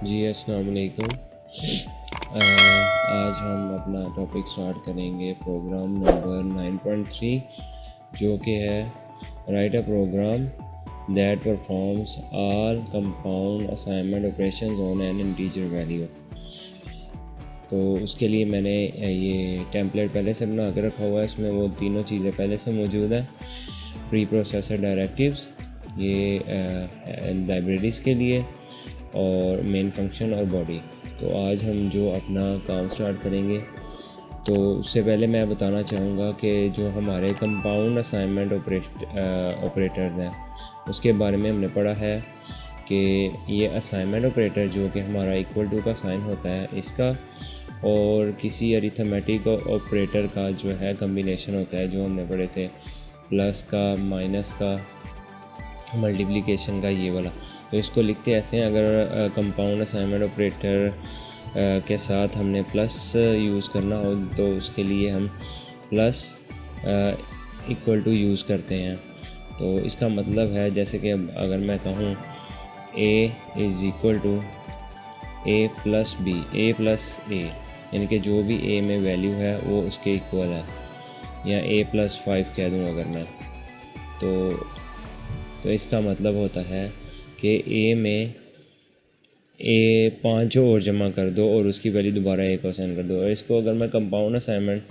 जी अस्सलाम वालेकुम। आज हम अपना टॉपिक स्टार्ट करेंगे प्रोग्राम नंबर 9.3 जो कि है write a program that performs all compound assignment operations on an integer value. तो उसके लिए मैंने ये टेम्पलेट पहले से बना के रखा हुआ है। इसमें वो तीनों चीज़ें पहले से मौजूद हैं। प्री प्रोसेसर डायरेक्टिव्स, ये लाइब्रेरीज़ के लिए, और मेन फंक्शन और बॉडी। तो आज हम जो अपना काम स्टार्ट करेंगे, तो उससे पहले मैं बताना चाहूँगा कि जो हमारे कंपाउंड असाइनमेंट ऑपरेटर्स हैं उसके बारे में हमने पढ़ा है कि ये असाइनमेंट ऑपरेटर जो कि हमारा इक्वल टू का साइन होता है इसका और किसी अरिथमेटिक ऑपरेटर का जो है कम्बिनेशन होता है, जो हमने पढ़े थे प्लस का, माइनस का, मल्टीप्लिकेशन का, ये वाला। तो इसको लिखते ऐसे हैं, अगर कंपाउंड असाइनमेंट ऑपरेटर के साथ हमने प्लस यूज़ करना हो तो उसके लिए हम प्लस इक्वल टू यूज़ करते हैं। तो इसका मतलब है जैसे कि अगर मैं कहूँ a is equal to a plus B, a plus a, यानी कि जो भी a में वैल्यू है वो उसके इक्वल है, या a+5 कह दूँ अगर मैं, तो इसका मतलब होता है कि a में a 5 और जमा कर दो और उसकी वैल्यू दोबारा a को असाइन कर दो। और इसको अगर मैं कंपाउंड असाइनमेंट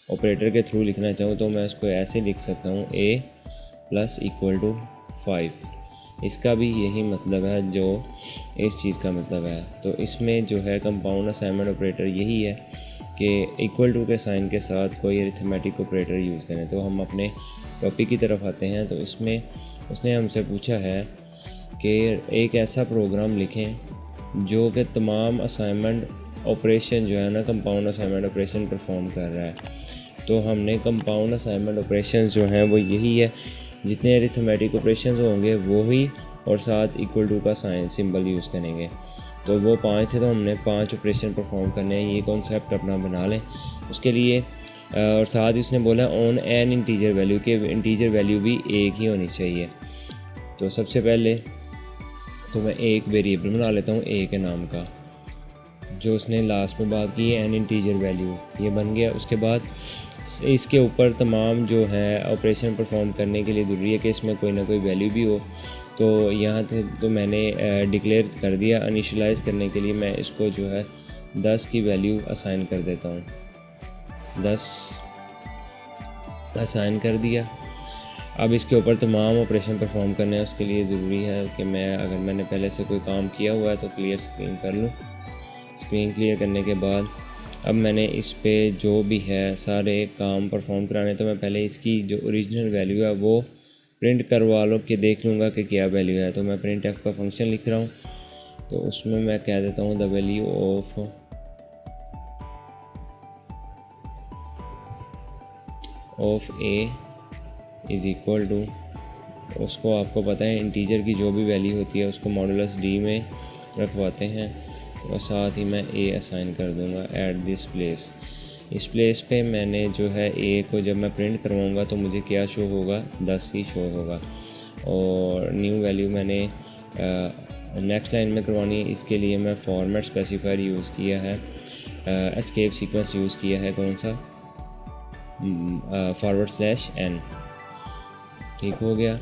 ऑपरेटर के थ्रू लिखना चाहूँ तो मैं इसको ऐसे लिख सकता हूँ a प्लस इक्वल टू 5। इसका भी यही मतलब है जो इस चीज़ का मतलब है। तो इसमें जो है कंपाउंड असाइनमेंट ऑपरेटर यही है कि इक्वल टू के साइन के साथ कोई अरिथमेटिक ऑपरेटर यूज़ करें। तो हम अपने टॉपिक की तरफ आते हैं। तो इसमें उसने हमसे पूछा है कि एक ऐसा प्रोग्राम लिखें जो कि तमाम असाइनमेंट ऑपरेशन जो है ना, कंपाउंड असाइनमेंट ऑपरेशन परफॉर्म कर रहा है। तो हमने कंपाउंड असाइनमेंट ऑपरेशन जो हैं वो यही है, जितने अरिथमेटिक ऑपरेशंस होंगे वो ही, और साथ इक्वल टू का साइन सिंबल यूज़ करेंगे। तो वो 5 है, तो हमने 5 ऑपरेशन परफॉर्म करने हैं। ये कॉन्सेप्ट अपना बना लें उसके लिए। और साथ ही उसने बोला ऑन एन इंटीजर वैल्यू, के इंटीजर वैल्यू भी एक ही होनी चाहिए। तो सबसे पहले तो मैं एक वेरिएबल बना लेता हूँ a के नाम का, जो उसने लास्ट में बात की है एन इंटीजर वैल्यू, ये बन गया। उसके बाद इसके ऊपर तमाम जो है ऑपरेशन परफॉर्म करने के लिए ज़रूरी है कि इसमें कोई ना कोई वैल्यू भी हो। तो यहाँ तक तो मैंने डिक्लेयर कर दिया। इनिशियलाइज़ करने के लिए मैं इसको जो है 10 की वैल्यू असाइन कर देता हूँ। 10 असाइन कर दिया। अब इसके ऊपर तमाम ऑपरेशन परफॉर्म करने हैं। उसके लिए ज़रूरी है कि अगर मैंने पहले से कोई काम किया हुआ है तो क्लियर स्क्रीन कर लूँ। स्क्रीन क्लियर करने के बाद अब मैंने इस पे जो भी है सारे काम परफॉर्म कराने, तो मैं पहले इसकी जो ओरिजिनल वैल्यू है वो प्रिंट करवा लो कि देख लूँगा कि क्या वैल्यू है। तो मैं प्रिंट एफ का फंक्शन लिख रहा हूँ। तो उसमें मैं कह देता हूँ the value of A is equal to, उसको आपको पता है इंटीजर की जो भी वैल्यू होती है उसको मॉडुलस डी में रखवाते हैं। और साथ ही मैं ए असाइन कर दूंगा एट दिस प्लेस। इस प्लेस पे मैंने जो है ए को जब मैं प्रिंट करवाऊँगा तो मुझे क्या शो होगा, 10 ही शो होगा। और न्यू वैल्यू मैंने नेक्स्ट लाइन में करवानी है। इसके लिए मैं फॉर्मेट स्पेसिफायर यूज़ किया है, एस्केप सीक्वेंस यूज़ किया है, कौन सा, /n। ठीक हो गया।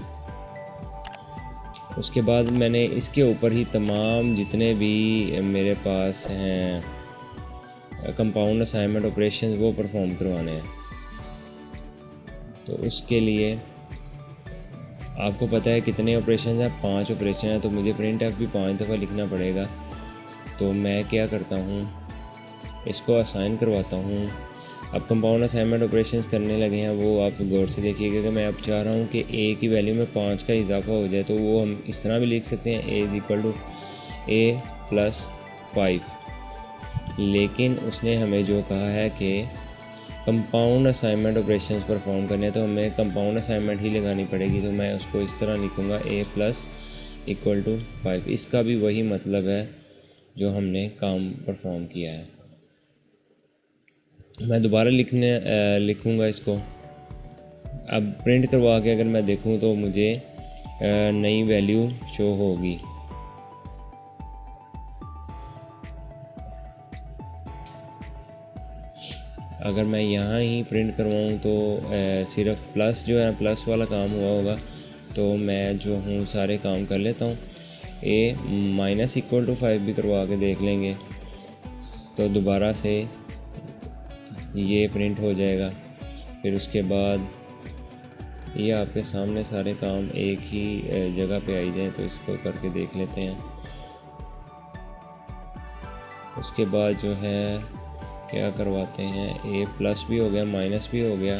उसके बाद मैंने इसके ऊपर ही तमाम जितने भी मेरे पास हैं कंपाउंड असाइनमेंट ऑपरेशंस वो परफॉर्म करवाने हैं। तो उसके लिए आपको पता है कितने ऑपरेशंस हैं, 5 ऑपरेशन हैं। तो मुझे प्रिंट एफ भी 5 दफ़ा लिखना पड़ेगा। तो मैं क्या करता हूँ, इसको असाइन करवाता हूँ। अब कंपाउंड असाइनमेंट ऑपरेशंस करने लगे हैं, वो आप गौर से देखिएगा कि मैं अब चाह रहा हूँ कि a की वैल्यू में 5 का इजाफा हो जाए। तो वो हम इस तरह भी लिख सकते हैं a is equal to a plus 5। लेकिन उसने हमें जो कहा है कि कंपाउंड असाइनमेंट ऑपरेशंस परफॉर्म करने हैं तो हमें कंपाउंड असाइनमेंट ही लगानी पड़ेगी। तो मैं उसको इस तरह लिखूँगा a प्लस इक्वल टू 5। इसका भी वही मतलब है जो हमने काम परफॉर्म किया है। मैं दोबारा लिखूँगा इसको। अब प्रिंट करवा के अगर मैं देखूँ तो मुझे नई वैल्यू शो होगी। अगर मैं यहाँ ही प्रिंट करवाऊँ तो सिर्फ प्लस जो है प्लस वाला काम हुआ होगा। तो मैं जो हूँ सारे काम कर लेता हूँ। ए माइनस इक्वल टू 5 भी करवा के देख लेंगे, तो दोबारा से ये प्रिंट हो जाएगा। फिर उसके बाद ये आपके सामने सारे काम एक ही जगह पे आई जाए, तो इसको करके देख लेते हैं। उसके बाद जो है क्या करवाते हैं, ए प्लस भी हो गया माइनस भी हो गया।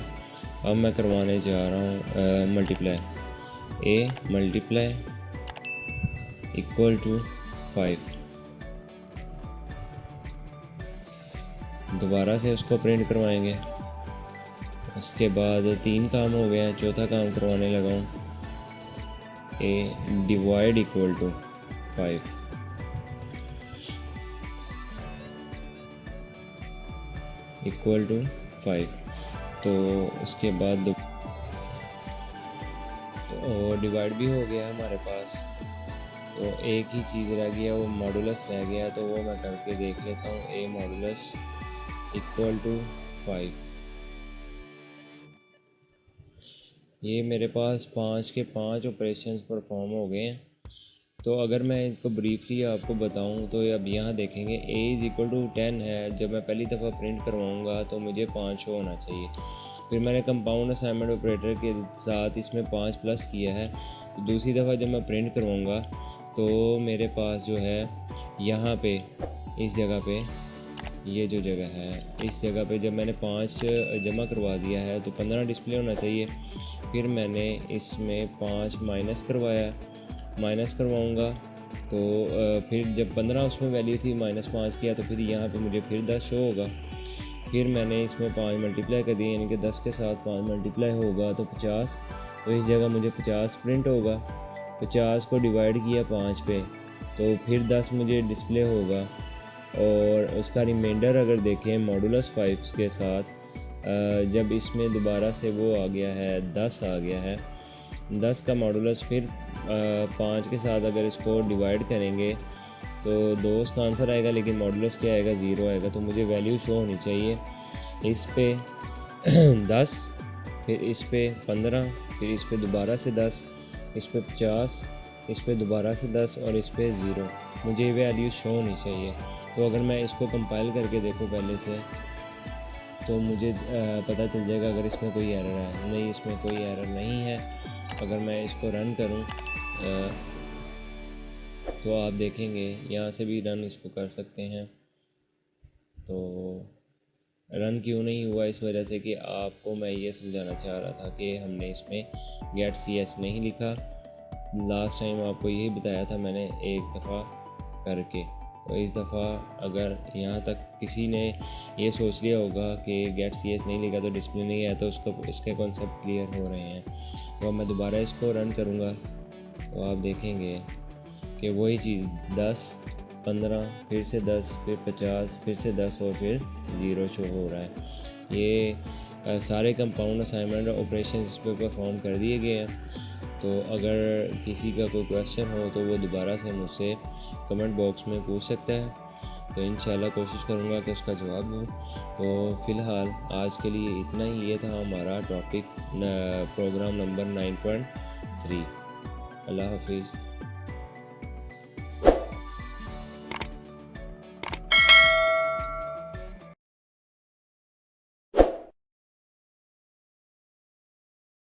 अब मैं करवाने जा रहा हूँ multiply. A multiply equal to 5। दोबारा से उसको प्रिंट करवाएंगे। उसके बाद 3 काम हो गया, चौथा काम करवाने लगा हूँ। A divide equal to 5। Equal to 5। तो उसके बाद तो डिवाइड भी हो गया हमारे पास। तो एक ही चीज़ रह गया, वो मॉडुलस रह गया, तो वो मैं करके देख लेता हूँ। ए मॉडुलस इक्वल टू 5। ये मेरे पास 5 के 5 ऑपरेशंस परफॉर्म हो गए हैं। तो अगर मैं इनको ब्रीफली आपको बताऊं तो अब यहाँ देखेंगे a इज़ इक्वल टू 10 है। जब मैं पहली दफ़ा प्रिंट करवाऊँगा तो मुझे 5 होना चाहिए। फिर मैंने कंपाउंड असाइनमेंट ऑपरेटर के साथ इसमें 5 प्लस किया है। तो दूसरी दफ़ा जब मैं प्रिंट करवाऊँगा तो मेरे पास जो है यहाँ पे इस जगह पे, ये जो जगह है इस जगह पे जब मैंने 5 जमा करवा दिया है तो 15 डिस्प्ले होना चाहिए। फिर मैंने इसमें 5 माइनस करवाया, माइनस करवाऊँगा तो फिर जब 15 उसमें वैल्यू थी -5 किया तो फिर यहाँ पे मुझे फिर 10 शो होगा। फिर मैंने इसमें 5 मल्टीप्लाई कर दिए, यानी कि 10 के साथ 5 मल्टीप्लाई होगा तो 50। तो इस जगह मुझे 50 प्रिंट होगा। 50 को डिवाइड किया 5 पे तो फिर 10 मुझे डिस्प्ले होगा। और उसका रिमाइंडर अगर देखें मॉडुलस 5 के साथ जब इसमें दोबारा से वो आ गया है 10 आ गया है। 10 का मॉडुलस फिर 5 के साथ अगर इसको डिवाइड करेंगे तो 2 उसका आंसर आएगा, लेकिन मॉडुलस क्या आएगा 0 आएगा। तो मुझे वैल्यू शो होनी चाहिए इस पे 10, फिर इस पे 15, फिर इस पे दोबारा से 10, इस पे 50, इस पे दोबारा से 10 और इस पे 0। मुझे ये वैल्यू शो होनी चाहिए। तो अगर मैं इसको कंपाइल करके देखूँ पहले से तो मुझे पता चल जाएगा अगर इसमें कोई एरर है। नहीं, इसमें कोई एरर नहीं है। अगर मैं इसको रन करूं तो आप देखेंगे यहाँ से भी रन इसको कर सकते हैं। तो रन क्यों नहीं हुआ, इस वजह से कि आपको मैं ये समझाना चाह रहा था कि हमने इसमें गेट CS नहीं लिखा। लास्ट टाइम आपको यही बताया था मैंने एक दफ़ा करके। तो इस दफ़ा अगर यहाँ तक किसी ने ये सोच लिया होगा कि गेट CS नहीं लिखा तो डिस्प्ले नहीं आया, तो उसको इसके कॉन्सेप्ट क्लियर हो रहे हैं। तो अब मैं दोबारा इसको रन करूँगा तो आप देखेंगे कि वही चीज़ 10, 15, फिर से 10, फिर 50, फिर से 10 और फिर 0 शो हो रहा है। ये सारे कंपाउंड असाइनमेंट ऑपरेशन इस पर परफॉर्म कर दिए गए हैं। तो अगर किसी का कोई क्वेश्चन हो तो वो दोबारा से मुझसे कमेंट बॉक्स में पूछ सकता है। तो इंशाल्लाह कोशिश करूँगा कि उसका जवाब दूँ। तो फ़िलहाल आज के लिए इतना ही। ये था हमारा टॉपिक प्रोग्राम नंबर 9.3। अल्लाह हाफिज़।